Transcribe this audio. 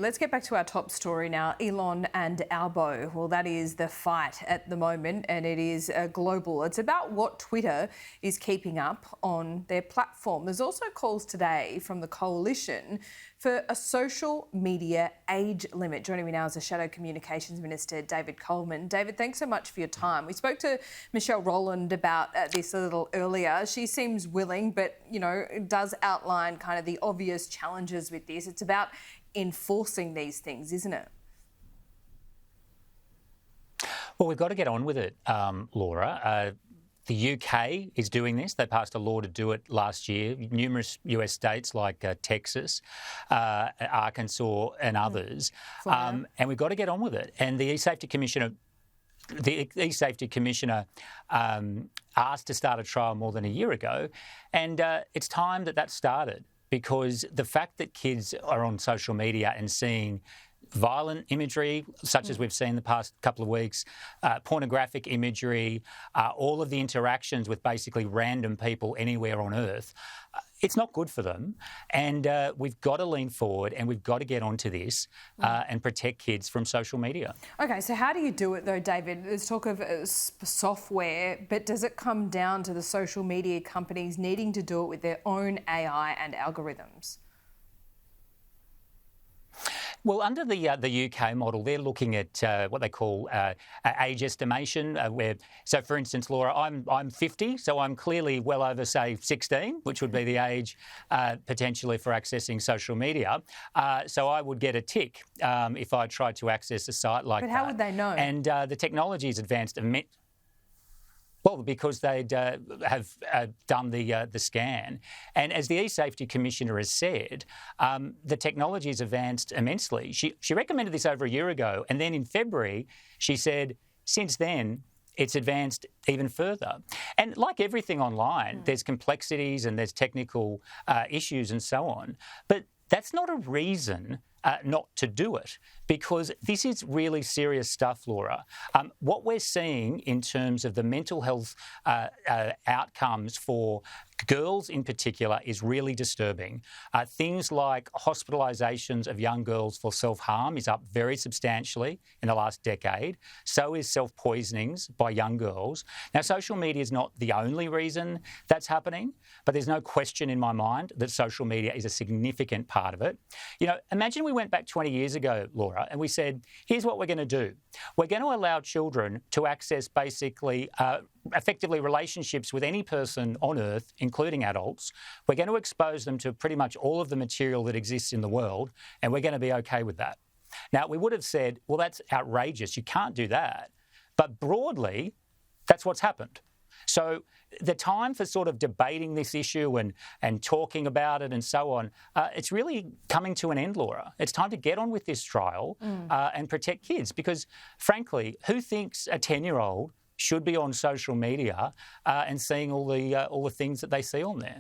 Let's get back to our top story now. Elon and Albo. Well, that is the fight at the moment, and it is global. It's about what Twitter is keeping up on their platform. There's also calls today from the coalition for a social media age limit. Joining me now is the Shadow Communications Minister, David Coleman. David, thanks so much for your time. We spoke to Michelle Rowland about this a little earlier. She seems willing, but, it does outline kind of the obvious challenges with this. It's about enforcing these things, isn't it? Well, we've got to get on with it, Laura. The UK is doing this. They passed a law to do it last year. Numerous US states like Texas, Arkansas and others. And we've got to get on with it. And the E-Safety Commissioner asked to start a trial more than a year ago. And it's time that started, because the fact that kids are on social media and seeing violent imagery, such as we've seen the past couple of weeks, pornographic imagery, all of the interactions with basically random people anywhere on Earth, it's not good for them. And we've got to lean forward and we've got to get onto this and protect kids from social media. OK, so how do you do it though, David? There's talk of software, but does it come down to the social media companies needing to do it with their own AI and algorithms? Well, under the UK model, they're looking at what they call age estimation. So, for instance, Laura, I'm 50, so I'm clearly well over, say, 16, which would be the age potentially for accessing social media. So I would get a tick if I tried to access a site like that. But how would they know? And the technology is advanced. Well, because they'd have done the scan. And as the E-Safety Commissioner has said, the technology has advanced immensely. She recommended this over a year ago, and then in February she said, since then, it's advanced even further. And like everything online, there's complexities and there's technical issues and so on. But that's not a reason not to do it, because this is really serious stuff, Laura. What we're seeing in terms of the mental health outcomes for girls in particular is really disturbing. Things like hospitalisations of young girls for self-harm is up very substantially in the last decade. So is self-poisonings by young girls. Now, social media is not the only reason that's happening, but there's no question in my mind that social media is a significant part of it. Imagine we went back 20 years ago, Laura, and we said, here's what we're going to do. We're going to allow children to access basically effectively relationships with any person on Earth, including adults. We're going to expose them to pretty much all of the material that exists in the world, and we're going to be okay with that. Now, we would have said, well, that's outrageous. You can't do that. But broadly, that's what's happened. So the time for sort of debating this issue and talking about it and so on, it's really coming to an end, Laura. It's time to get on with this trial and protect kids, because, frankly, who thinks a 10-year-old should be on social media and seeing all the things that they see on there?